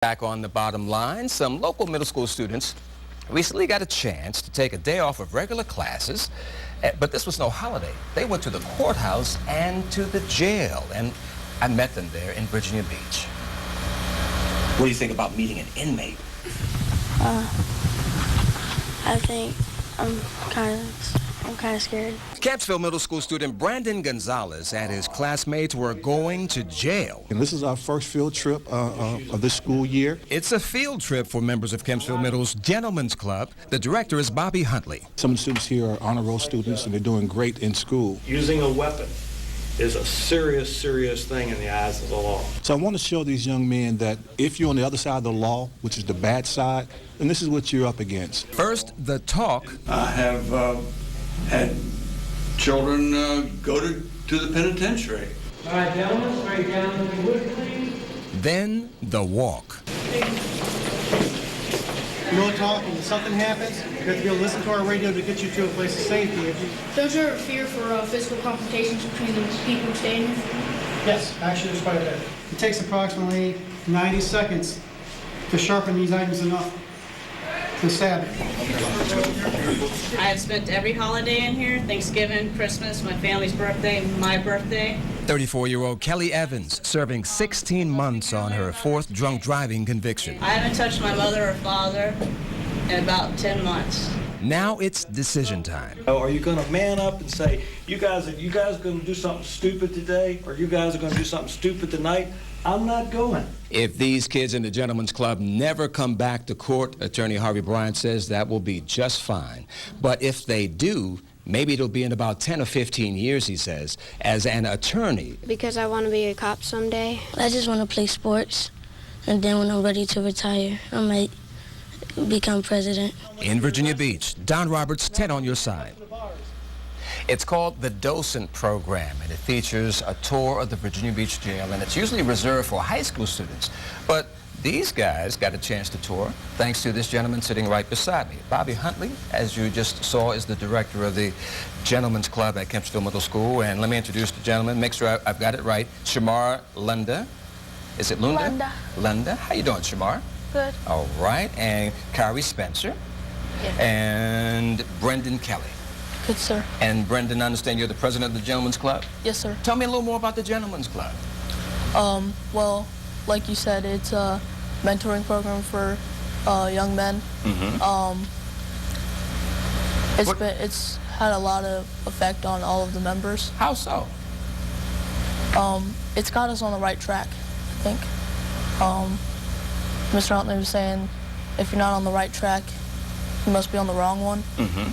Back on the bottom line, some local middle school students recently got a chance to take a day off of regular classes, but this was no holiday. They went to the courthouse and to the jail, and I met them there in Virginia Beach. What do you think about meeting an inmate? I think I'm kind of scared. Campsville Middle School student Brandon Gonzalez and his classmates were going to jail. And this is our first field trip of this school year. It's a field trip for members of Campsville Middle's Gentlemen's Club. The director is Bobby Huntley. Some of the students here are honor roll students, and they're doing great in school. Using a weapon is a serious, serious thing in the eyes of the law. So I want to show these young men that if you're on the other side of the law, which is the bad side, then this is what you're up against. First, the talk. I have had children go to the penitentiary. All right, gentlemen, straight down if you would, please. Then the walk. No talking. If something happens, you have to be able to listen to our radio to get you to a place of safety. Don't you ever fear for physical confrontations between the people staying here? Yes, actually there's quite a bit. It takes approximately 90 seconds to sharpen these items enough to stab it. I have spent every holiday in here, Thanksgiving, Christmas, my family's birthday, my birthday. 34-year-old Kelly Evans serving 16 months on her fourth drunk driving conviction. I haven't touched my mother or father in about 10 months. Now it's decision time. Are you going to man up and say, you guys going to do something stupid today, or you guys are going to do something stupid tonight? I'm not going. If these kids in the Gentlemen's Club never come back to court, Attorney Harvey Bryant says that will be just fine. But if they do, maybe it'll be in about 10 or 15 years, he says, as an attorney. Because I want to be a cop someday. I just want to play sports, and then when I'm ready to retire, I might become president. In Virginia Beach, Don Roberts, 10 on your side. It's called the Docent Program, and it features a tour of the Virginia Beach jail, and it's usually reserved for high school students. But these guys got a chance to tour thanks to this gentleman sitting right beside me. Bobby Huntley, as you just saw, is the director of the Gentlemen's Club at Campsville Middle School. And let me introduce the gentleman, make sure I've got it right. Shamar Lunda. Is it Lunda? Lunda. Lunda. How you doing, Shamar? Good. All right. And Kyrie Spencer. Yeah. And Brendan Kelly. Good, sir. And Brendan, I understand you're the president of the Gentlemen's Club? Yes, sir. Tell me a little more about the Gentlemen's Club. Well, like you said, it's a mentoring program for young men. Mm-hmm. It's had a lot of effect on all of the members. How so? It's got us on the right track, I think. Mr. Huntley was saying, if you're not on the right track, you must be on the wrong one. Mm-hmm.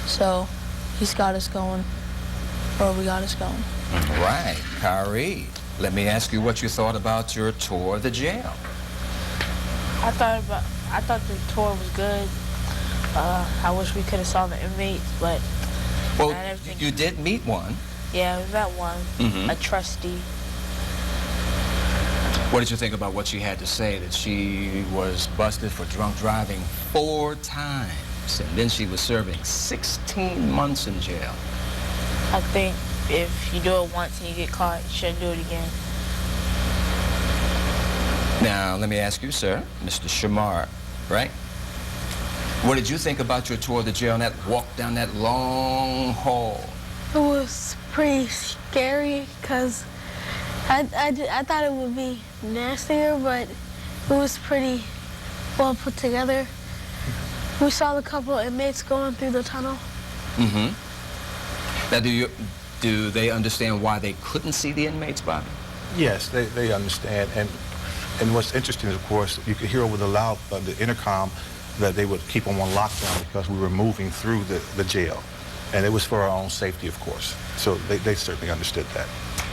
So he's got us going where we got us going. All right, Kyrie, let me ask you what you thought about your tour of the jail. I thought the tour was good. I wish we could have saw the inmates, but Well, not everything. you did meet one. Yeah, we met one, Mhm. a trustee. What did you think about what she had to say, that she was busted for drunk driving 4 times, and then she was serving 16 months in jail? I think if you do it once and you get caught, you shouldn't do it again. Now, let me ask you, sir, Mr. Shamar, right? What did you think about your tour of the jail and that walk down that long hall? It was pretty scary because I thought it would be nastier, but it was pretty well put together. We saw a couple of inmates going through the tunnel. Mm-hmm. Now, do they understand why they couldn't see the inmates, Bobby? Yes, they understand. And what's interesting is, of course, you could hear over the intercom that they would keep them on lockdown because we were moving through the jail. And it was for our own safety, of course. So they certainly understood that.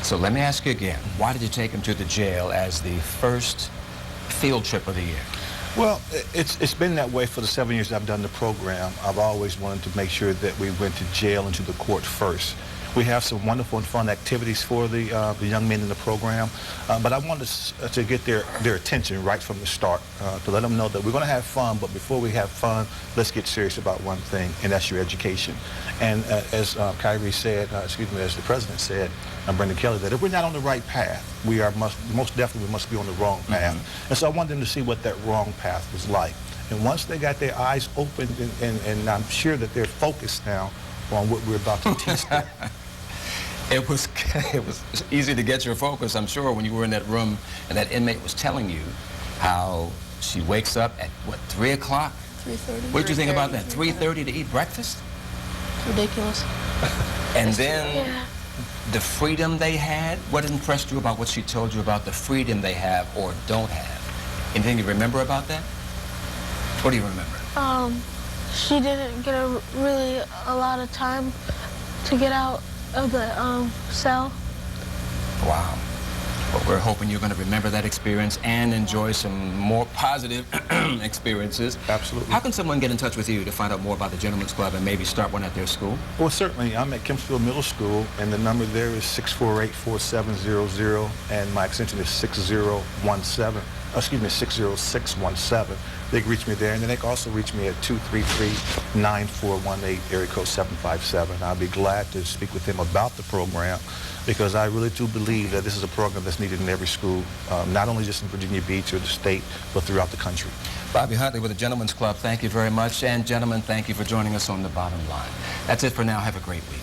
So let me ask you again, why did you take them to the jail as the first field trip of the year? Well, it's been that way for the 7 years I've done the program. I've always wanted to make sure that we went to jail and to the court first. We have some wonderful and fun activities for the young men in the program. But I wanted to get their attention right from the start, to let them know that we're going to have fun, but before we have fun, let's get serious about one thing, and that's your education. And as Kyrie said, as the president said, Brendan Kelly, that if we're not on the right path, we are most definitely we must be on the wrong path. And so I wanted them to see what that wrong path was like. And once they got their eyes opened, and I'm sure that they're focused now on what we're about to teach them. It was easy to get your focus, I'm sure, when you were in that room and that inmate was telling you how she wakes up at, what, 3 o'clock? 3:30. What did you think about that? 3:30 to eat breakfast? Ridiculous. And then the freedom they had. What impressed you about what she told you about the freedom they have or don't have? Anything you remember about that? What do you remember? She didn't get really a lot of time to get out of the cell. Wow. Well, we're hoping you're going to remember that experience and enjoy some more positive experiences. Absolutely. How can someone get in touch with you to find out more about the Gentlemen's Club and maybe start one at their school? Well, certainly. I'm at Kempsville Middle School, and the number there is 648-4700, and my extension is 6017. Excuse me, 60617. They can reach me there, and then they can also reach me at 233-9418, area code 757. I'll be glad to speak with them about the program, because I really do believe that this is a program that's needed in every school, not only just in Virginia Beach or the state, but throughout the country. Bobby Huntley with the Gentlemen's Club, thank you very much. And gentlemen, thank you for joining us on The Bottom Line. That's it for now. Have a great week.